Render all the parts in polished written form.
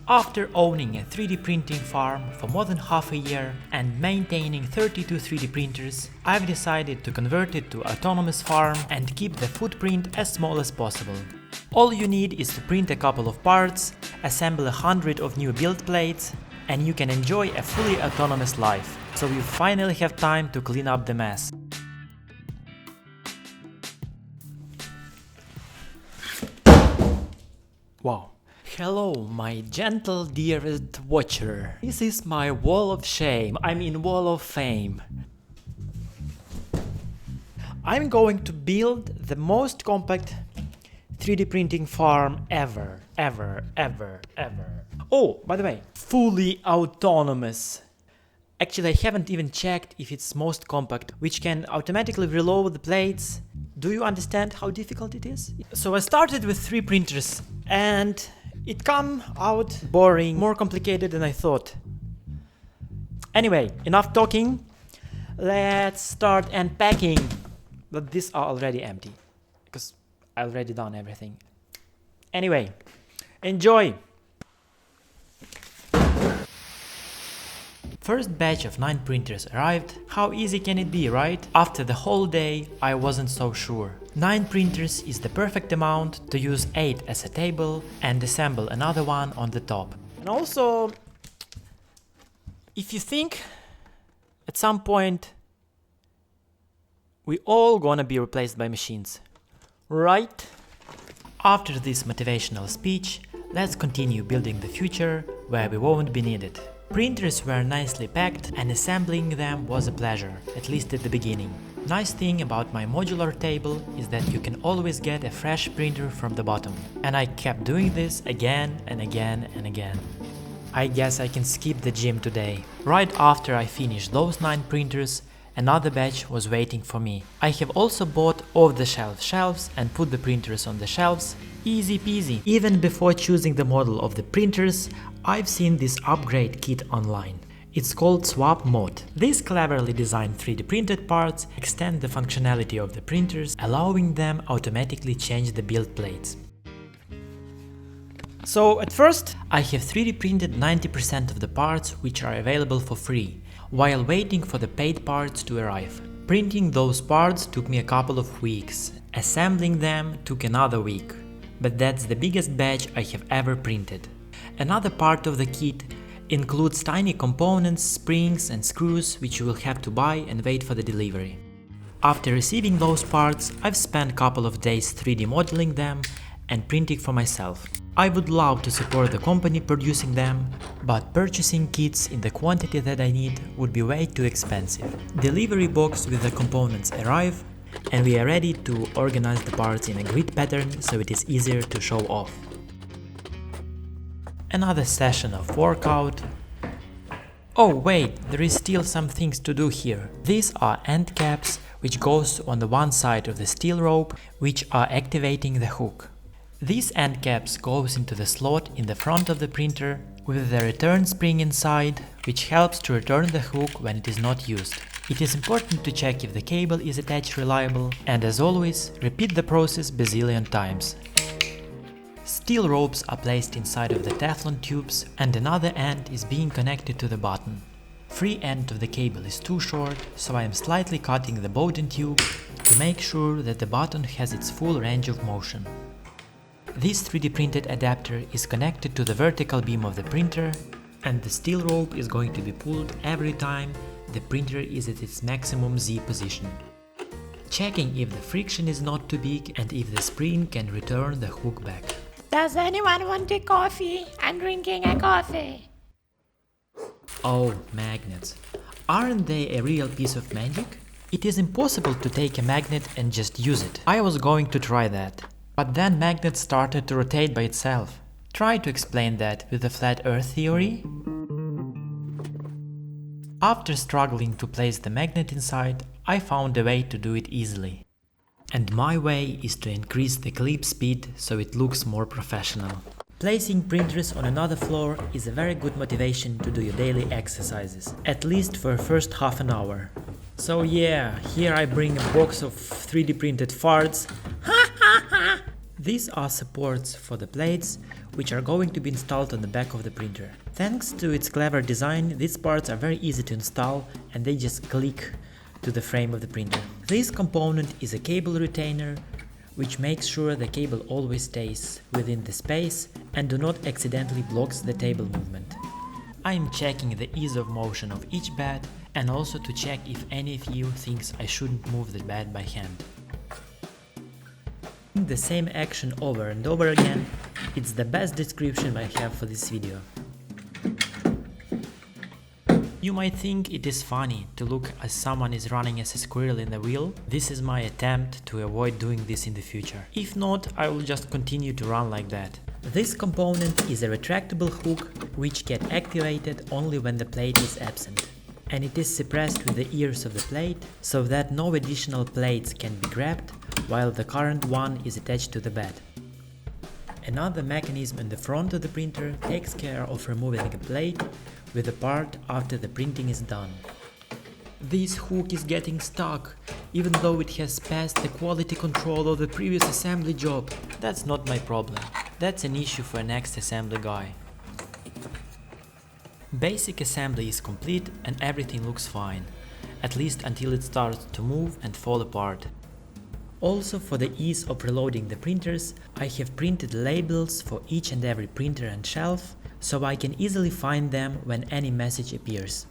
After owning a 3D printing farm for more than half a year and maintaining 32 3D printers, I've decided to convert it to autonomous farm and keep the footprint as small as possible. All you need is to print a couple of parts, assemble 100 of new build plates, and you can enjoy a fully autonomous life, so you finally have time to clean up the mess. Wow. Hello, my gentle dearest watcher. This is my wall of shame, wall of fame. I'm going to build the most compact 3D printing farm ever. Oh, by the way, fully autonomous. Actually, I haven't even checked if it's most compact, which can automatically reload the plates. Do you understand how difficult it is? So I started with 3 printers and it came out boring, more complicated than I thought. Anyway, enough talking. Let's start unpacking. But these are already empty because I already done everything. Anyway, enjoy! First batch of 9 printers arrived. How easy can it be, right? After the whole day, I wasn't so sure. 9 printers is the perfect amount to use 8 as a table and assemble another one on the top. And also, if you think at some point we all gonna be replaced by machines, right? After this motivational speech, let's continue building the future where we won't be needed. Printers were nicely packed and assembling them was a pleasure, at least at the beginning. Nice thing about my modular table is that you can always get a fresh printer from the bottom. And I kept doing this again and again and again. I guess I can skip the gym today. Right after I finished those 9 printers, another batch was waiting for me. I have also bought off-the-shelf shelves and put the printers on the shelves. Easy peasy. Even before choosing the model of the printers, I've seen this upgrade kit online. It's called SwapMod. These cleverly designed 3D printed parts extend the functionality of the printers, allowing them automatically change the build plates. So at first, I have 3D printed 90% of the parts which are available for free, while waiting for the paid parts to arrive. Printing those parts took me a couple of weeks. Assembling them took another week. But that's the biggest batch I have ever printed. Another part of the kit includes tiny components, springs and screws which you will have to buy and wait for the delivery. After receiving those parts, I've spent a couple of days 3D modeling them and printing for myself. I would love to support the company producing them, but purchasing kits in the quantity that I need would be way too expensive. Delivery box with the components arrive, and we are ready to organize the parts in a grid pattern so it is easier to show off. Another session of workout. Oh wait, there is still some things to do here. These are end caps which goes on the one side of the steel rope which are activating the hook. These end caps goes into the slot in the front of the printer with the return spring inside, which helps to return the hook when it is not used. It is important to check if the cable is attached reliable, and as always, repeat the process bazillion times. Steel ropes are placed inside of the Teflon tubes and another end is being connected to the button. Free end of the cable is too short, so I am slightly cutting the bowden tube to make sure that the button has its full range of motion. This 3D printed adapter is connected to the vertical beam of the printer, and the steel rope is going to be pulled every time the printer is at its maximum Z position. Checking if the friction is not too big and if the spring can return the hook back. Does anyone want a coffee? I'm drinking a coffee. Oh, magnets. Aren't they a real piece of magic? It is impossible to take a magnet and just use it. I was going to try that. But then magnet started to rotate by itself. Try to explain that with the flat earth theory. After struggling to place the magnet inside, I found a way to do it easily. And my way is to increase the clip speed so it looks more professional. Placing printers on another floor is a very good motivation to do your daily exercises, at least for the first half an hour. So yeah, here I bring a box of 3D printed farts. These are supports for the plates, which are going to be installed on the back of the printer. Thanks to its clever design, these parts are very easy to install and they just click to the frame of the printer. This component is a cable retainer, which makes sure the cable always stays within the space and do not accidentally blocks the table movement. I am checking the ease of motion of each bed and also to check if any of you thinks I shouldn't move the bed by hand. The same action over and over again, it's the best description I have for this video. You might think it is funny to look as someone is running as a squirrel in the wheel. This is my attempt to avoid doing this in the future. If not, I will just continue to run like that. This component is a retractable hook which get activated only when the plate is absent. And it is suppressed with the ears of the plate so that no additional plates can be grabbed while the current one is attached to the bed. Another mechanism in the front of the printer takes care of removing a plate with the part after the printing is done. This hook is getting stuck, even though it has passed the quality control of the previous assembly job. That's not my problem. That's an issue for next assembly guy. Basic assembly is complete and everything looks fine, at least until it starts to move and fall apart. Also, for the ease of reloading the printers, I have printed labels for each and every printer and shelf, so I can easily find them when any message appears.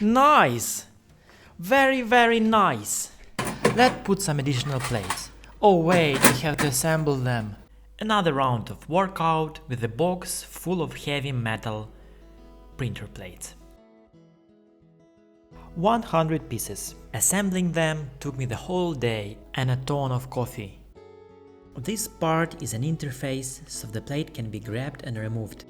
Nice! Very nice! Let's put some additional plates. Oh wait, I have to assemble them. Another round of workout with a box full of heavy metal printer plates. 100 pieces. Assembling them took me the whole day and a ton of coffee. This part is an interface so the plate can be grabbed and removed.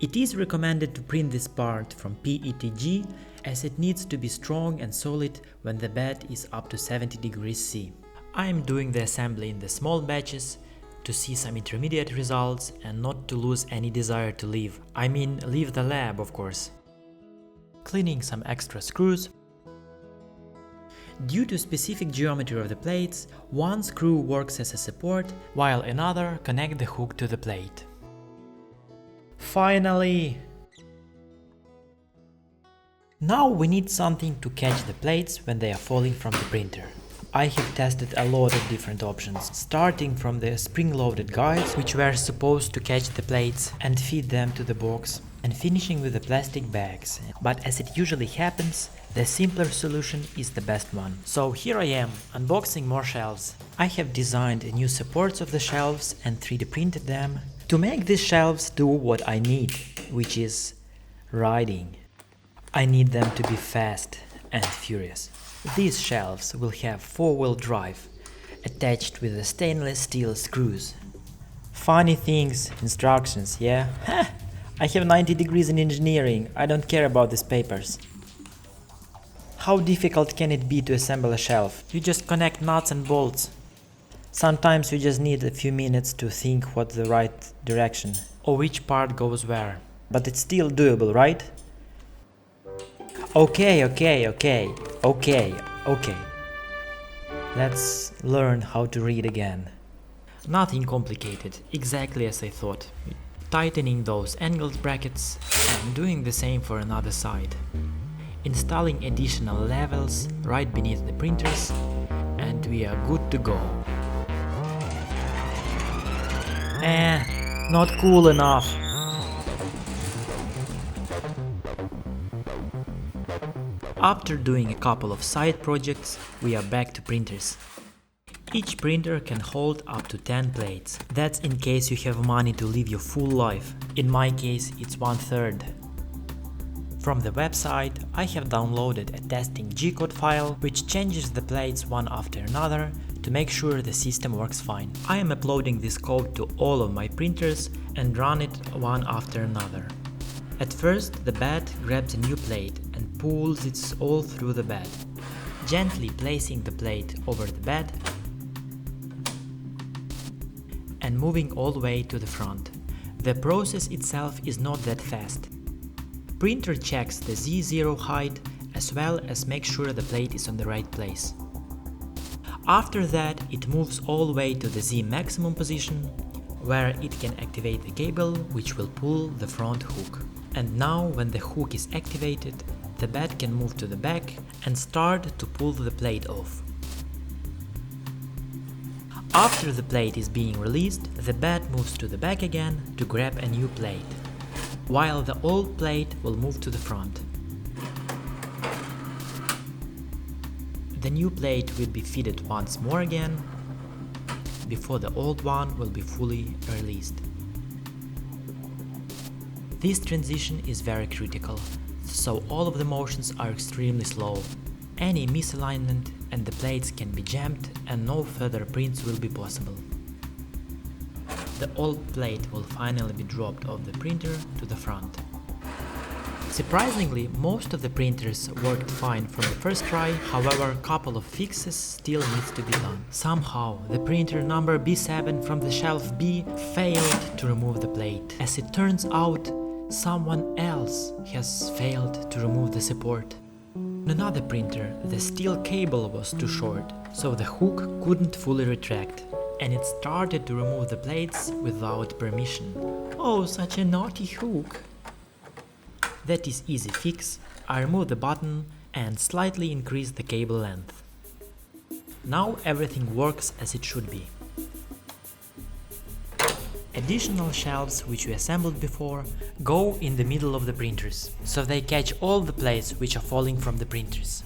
It is recommended to print this part from PETG as it needs to be strong and solid when the bed is up to 70 degrees C. I am doing the assembly in the small batches to see some intermediate results and not to lose any desire to leave. I mean, leave the lab, of course. Cleaning some extra screws. Due to specific geometry of the plates, one screw works as a support, while another connects the hook to the plate. Finally! Now we need something to catch the plates when they are falling from the printer. I have tested a lot of different options, starting from the spring-loaded guides, which were supposed to catch the plates and feed them to the box, and finishing with the plastic bags. But as it usually happens, the simpler solution is the best one. So here I am, unboxing more shelves. I have designed new supports of the shelves and 3D printed them to make these shelves do what I need, which is riding. I need them to be fast and furious. These shelves will have 4-wheel drive, attached with the stainless steel screws. Funny things, instructions, yeah? I have 90 degrees in engineering, I don't care about these papers. How difficult can it be to assemble a shelf? You just connect nuts and bolts. Sometimes you just need a few minutes to think what's the right direction, or which part goes where. But it's still doable, right? Okay. Let's learn how to read again. Nothing complicated, exactly as I thought. Tightening those angled brackets and doing the same for another side. Installing additional levels right beneath the printers, and we are good to go. Not cool enough. After doing a couple of side projects, we are back to printers. Each printer can hold up to 10 plates. That's in case you have money to live your full life. In my case, it's 1/3. From the website, I have downloaded a testing G-code file which changes the plates one after another to make sure the system works fine. I am uploading this code to all of my printers and run it one after another. At first, the bed grabs a new plate and pulls it all through the bed, gently placing the plate over the bed and moving all the way to the front. The process itself is not that fast. Printer checks the Z0 height as well as makes sure the plate is on the right place. After that, it moves all the way to the Z maximum position, where it can activate the cable which will pull the front hook. And now when the hook is activated, the bed can move to the back and start to pull the plate off. After the plate is being released, the bed moves to the back again to grab a new plate, while the old plate will move to the front. The new plate will be fitted once more again, before the old one will be fully released. This transition is very critical, so all of the motions are extremely slow. Any misalignment and the plates can be jammed and no further prints will be possible. The old plate will finally be dropped off the printer to the front. Surprisingly, most of the printers worked fine from the first try, however, a couple of fixes still needs to be done. Somehow, the printer number B7 from the shelf B failed to remove the plate. As it turns out, someone else has failed to remove the support. On another printer, the steel cable was too short, so the hook couldn't fully retract, and it started to remove the plates without permission. Oh, such a naughty hook! That is easy fix. I remove the button and slightly increase the cable length. Now everything works as it should be. Additional shelves which we assembled before go in the middle of the printers, so they catch all the plates which are falling from the printers.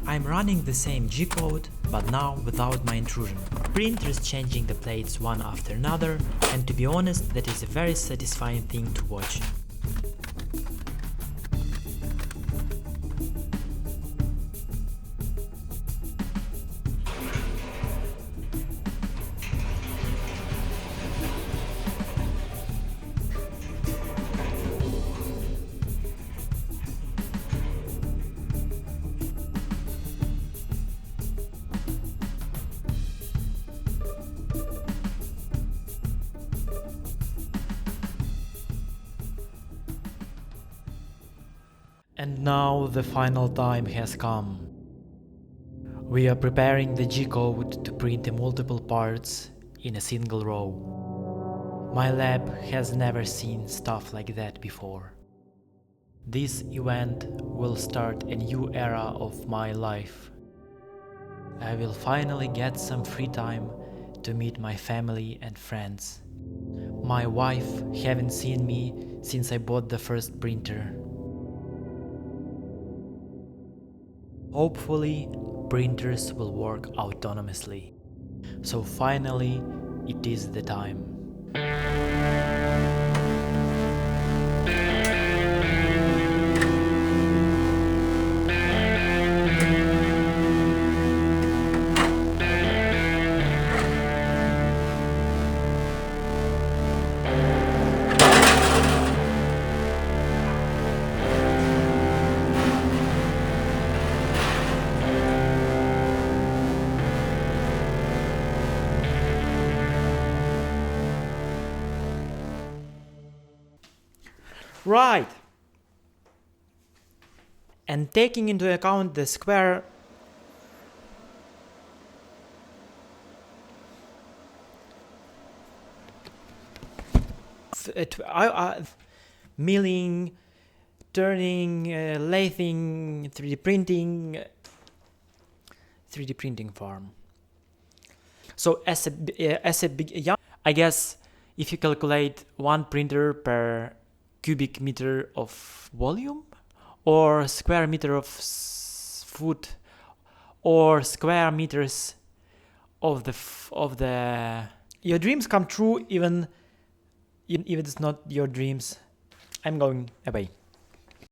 I'm running the same G-code, but now without my intrusion. Printers changing the plates one after another, and to be honest, that is a very satisfying thing to watch. And now the final time has come. We are preparing the G-code to print the multiple parts in a single row. My lab has never seen stuff like that before. This event will start a new era of my life. I will finally get some free time to meet my family and friends. My wife haven't seen me since I bought the first printer. Hopefully, printers will work autonomously. So finally, it is the time. Right. And taking into account the square milling, turning, lathing, 3D printing farm. So as a big, I guess if you calculate one printer per cubic meter of volume, or square meter of foot, or square meters of the your dreams come true even if it's not your dreams. I'm going away.